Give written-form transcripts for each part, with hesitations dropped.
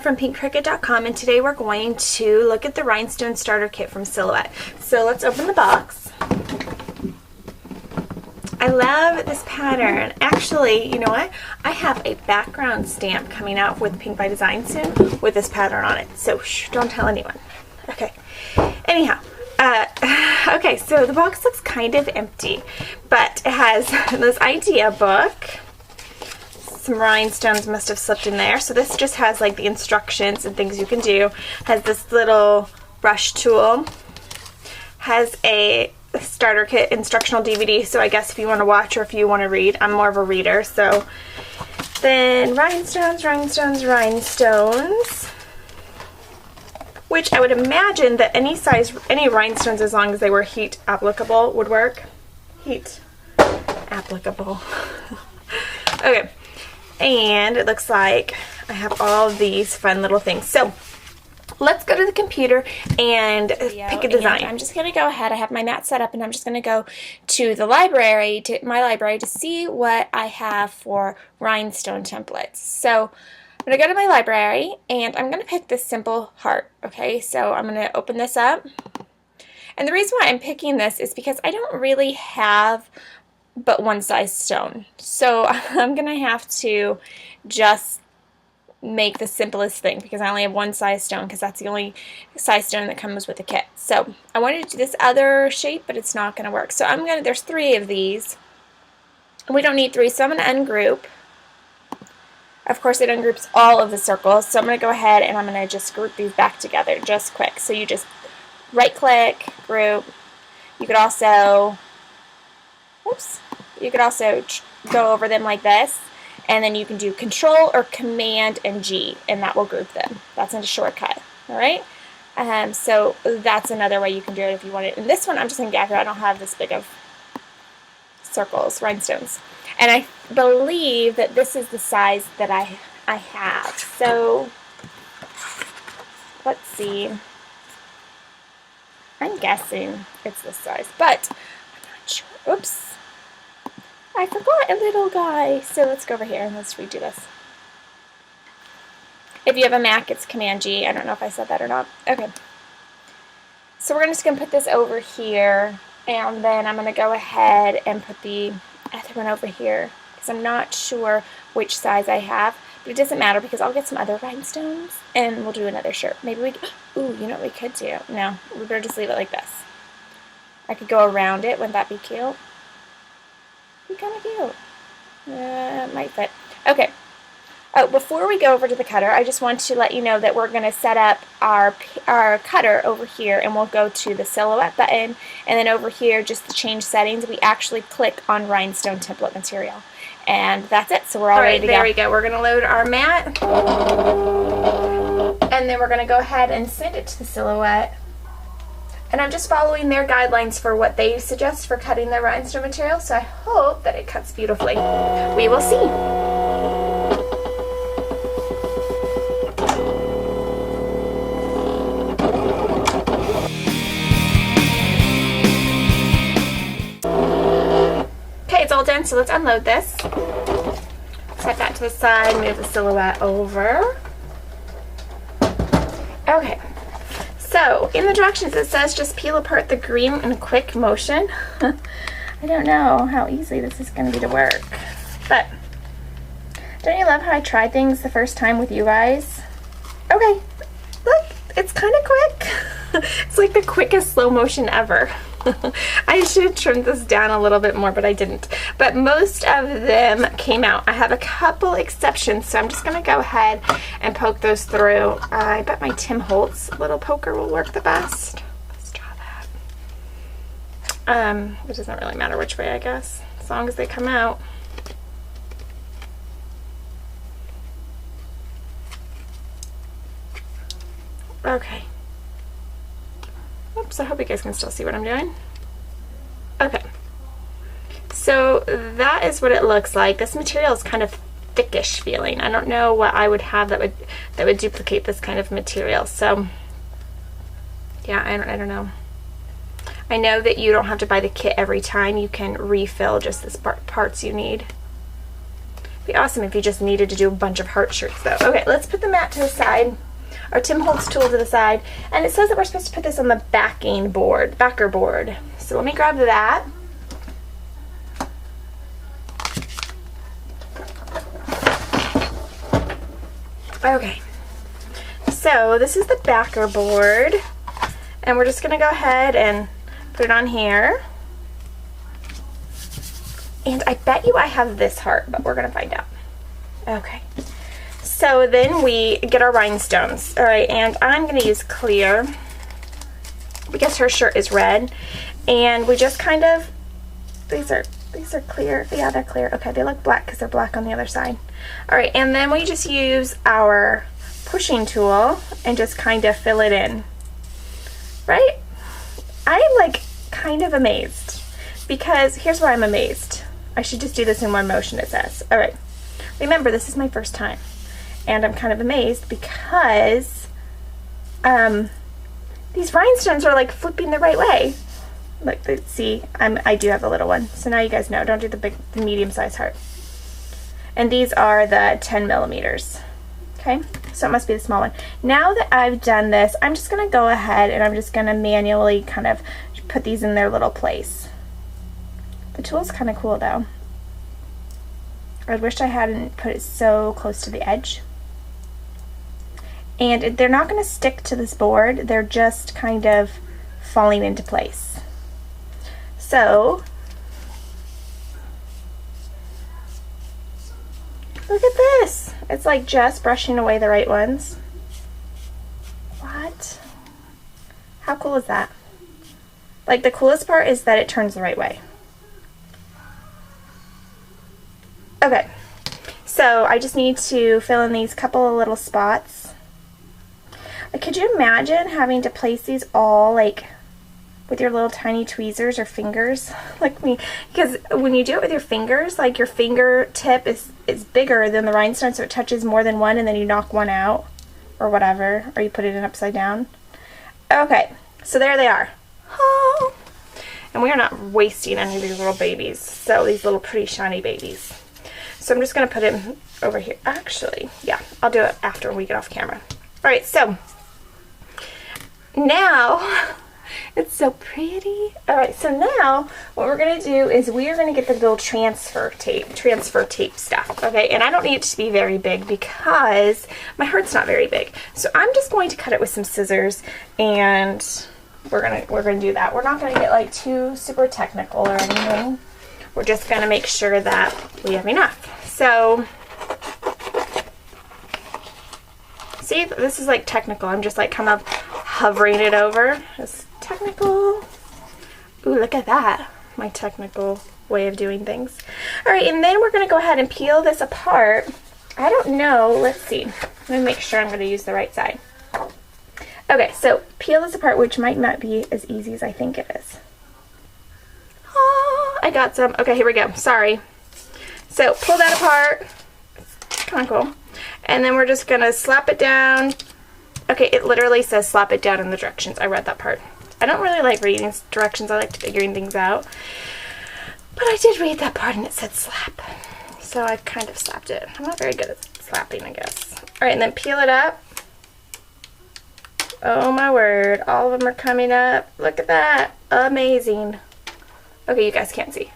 from pinkcricket.com, and today we're going to look at the Rhinestone Starter Kit from Silhouette. So let's open the box. I love this pattern. Actually, you know what? I have a background stamp coming out with Pink by Design soon with this pattern on it. So shh, don't tell anyone. Okay. Anyhow, okay, so the box looks kind of empty, but it has this idea book. Some rhinestones must have slipped in there. So this just has like the instructions and things you can do. Has this little brush tool. Has a starter kit instructional DVD. So I guess if you want to watch or if you want to read, I'm more of a reader. So then rhinestones, which I would imagine that any size, any rhinestones, as long as they were heat applicable, would work. Heat applicable. Okay. And it looks like I have all these fun little things. So let's go to the computer and pick a design. I'm just going to go ahead. I have my mat set up and I'm just going to go to the library, to my library, to see what I have for rhinestone templates. So I'm going to go to my library and I'm going to pick this simple heart. Okay, so I'm going to open this up. And the reason why I'm picking this is because I don't really have but one size stone. So I'm going to have to just make the simplest thing because I only have one size stone because that's the only size stone that comes with the kit. So I wanted to do this other shape, but it's not going to work. So I'm going to, there's 3 of these. We don't need 3, so I'm going to ungroup. Of course, it ungroups all of the circles. So I'm going to go ahead and I'm going to just group these back together just quick. So you just right click, group. You could also, oops, you could also go over them like this, and then you can do Control or Command and G, and that will group them. That's a shortcut, all right? So that's another way you can do it if you want it. And this one, I'm just going to get here. I don't have this big of circles, rhinestones. And I believe that this is the size that I have. So let's see. I'm guessing it's this size, but I'm not sure. Oops. I forgot a little guy. So let's go over here and let's redo this. If you have a Mac, it's Command G. I don't know if I said that or not. Okay. So we're just going to put this over here, and then I'm going to go ahead and put the other one over here because I'm not sure which size I have, but it doesn't matter because I'll get some other rhinestones and we'll do another shirt. Maybe we, ooh, you know what we could do? No, we better just leave it like this. I could go around it. Wouldn't that be cute? Be kind of cute. Might fit. Okay. Oh, before we go over to the cutter, I just want to let you know that we're going to set up our cutter over here, and we'll go to the Silhouette button, and then over here, just to change settings, we actually click on Rhinestone Template Material. And that's it. So we're all ready to go. There we go. We're going to load our mat, and then we're going to go ahead and send it to the Silhouette. And I'm just following their guidelines for what they suggest for cutting the rhinestone material, so I hope that it cuts beautifully. We will see. Okay, it's all done, so let's unload this. Set that to the side, move the Silhouette over. Okay. So, in the directions it says just peel apart the green in a quick motion. I don't know how easy this is going to be to work. But, don't you love how I tried things the first time with you guys? Okay, look, it's kind of quick. It's like the quickest slow motion ever. I should have trimmed this down a little bit more, but I didn't. But most of them came out. I have a couple exceptions, so I'm just going to go ahead and poke those through. I bet my Tim Holtz little poker will work the best. Let's try that. It doesn't really matter which way, I guess, as long as they come out. Okay. Oops, I hope you guys can still see what I'm doing. Okay. So that is what it looks like. This material is kind of thickish feeling. I don't know what I would have that would duplicate this kind of material. So yeah, I don't know. I know that you don't have to buy the kit every time. You can refill just the parts you need. Be awesome if you just needed to do a bunch of heart shirts though. Okay, let's put the mat to the side. Our Tim Holtz tool to the side. And it says that we're supposed to put this on the backer board. So let me grab that. Okay. So this is the backer board. And we're just going to go ahead and put it on here. And I bet you I have this heart, but we're going to find out. Okay. So then we get our rhinestones. All right, and I'm going to use clear because her shirt is red. And we just kind of, these are clear. Yeah, they're clear. Okay, they look black because they're black on the other side. All right, and then we just use our pushing tool and just kind of fill it in. Right? I'm like kind of amazed because here's why I'm amazed. I should just do this in one motion, it says. All right. Remember, this is my first time. And I'm kind of amazed because these rhinestones are like flipping the right way. Look, see, I do have a little one. So now you guys know, don't do the medium-sized heart. And these are the 10 millimeters. Okay, so it must be the small one. Now that I've done this, I'm just going to go ahead and I'm just going to manually kind of put these in their little place. The tool's kind of cool though. I wish I hadn't put it so close to the edge. And they're not going to stick to this board, they're just kind of falling into place. So, look at this. It's like just brushing away the right ones. What? How cool is that? Like the coolest part is that it turns the right way. Okay, so I just need to fill in these couple of little spots. Like, could you imagine having to place these all like with your little tiny tweezers or fingers like me? Because when you do it with your fingers, like your fingertip is bigger than the rhinestone, so it touches more than one and then you knock one out or whatever, or you put it in upside down. Okay, so there they are. Oh. And we are not wasting any of these little babies, so these little pretty shiny babies. So I'm just going to put it over here. Actually, yeah, I'll do it after we get off camera. All right, so now, it's so pretty. All right, so now what we're going to do is we are going to get the little transfer tape stuff, okay? And I don't need it to be very big because my heart's not very big. So I'm just going to cut it with some scissors, and we're gonna do that. We're not going to get like too super technical or anything. We're just going to make sure that we have enough. So, see, this is like technical. I'm just like kind of hovering it over. It's technical. Ooh, look at that. My technical way of doing things. All right, and then we're going to go ahead and peel this apart. I don't know. Let's see. Let me make sure I'm going to use the right side. Okay, so peel this apart, which might not be as easy as I think it is. Oh, I got some. Okay, here we go. Sorry. So pull that apart. Kind of cool. And then we're just going to slap it down. Okay, it literally says slap it down in the directions. I read that part. I don't really like reading directions. I like figuring things out. But I did read that part and it said slap. So I kind of slapped it. I'm not very good at slapping, I guess. All right, and then peel it up. Oh my word. All of them are coming up. Look at that. Amazing. Okay, you guys can't see.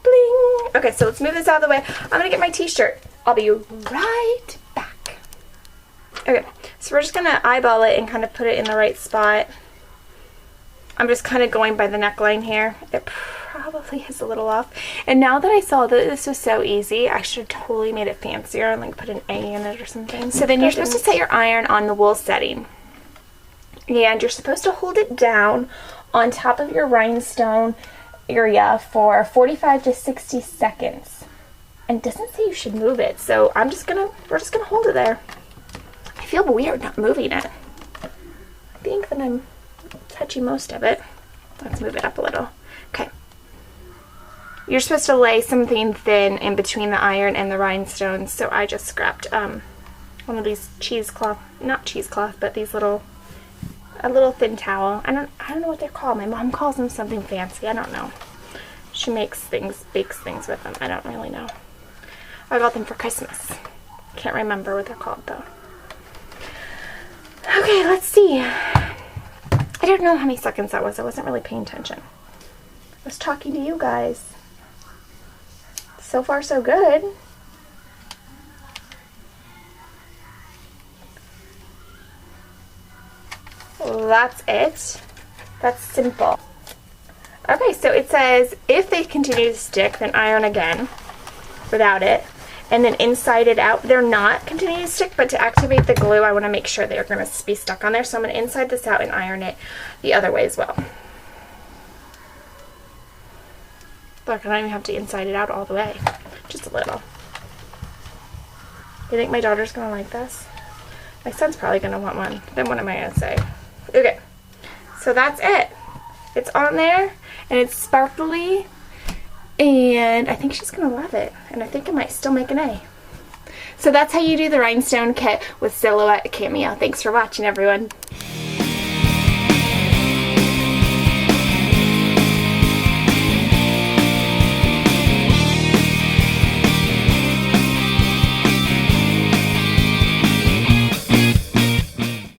Bling! Okay, so let's move this out of the way. I'm going to get my t-shirt. I'll be right back. Okay, so we're just going to eyeball it and kind of put it in the right spot. I'm just kind of going by the neckline here. It probably is a little off. And now that I saw that this was so easy, I should have totally made it fancier and like put an A in it or something. So then you're supposed to set your iron on the wool setting. And you're supposed to hold it down on top of your rhinestone area for 45 to 60 seconds. And it doesn't say you should move it, so we're just gonna hold it there. I feel weird not moving it. I think that I'm touching most of it. Let's move it up a little. Okay. You're supposed to lay something thin in between the iron and the rhinestones, so I just scrapped one of these not cheesecloth, but these a little thin towel. I don't know what they're called. My mom calls them something fancy. I don't know. She bakes things with them. I don't really know. I got them for Christmas. Can't remember what they're called though. Okay, let's see. I don't know how many seconds that was. I wasn't really paying attention. I was talking to you guys. So far, so good. Well, that's it. That's simple. Okay, so it says if they continue to stick, then iron again without it. And then inside it out, they're not continuing to stick, but to activate the glue, I want to make sure they're going to be stuck on there. So I'm going to inside this out and iron it the other way as well. Look, I don't even have to inside it out all the way. Just a little. You think my daughter's going to like this? My son's probably going to want one. Then what am I going to say? Okay, so that's it. It's on there, and it's sparkly. And I think she's going to love it. And I think I might still make an A. So that's how you do the Rhinestone kit with Silhouette Cameo. Thanks for watching, everyone.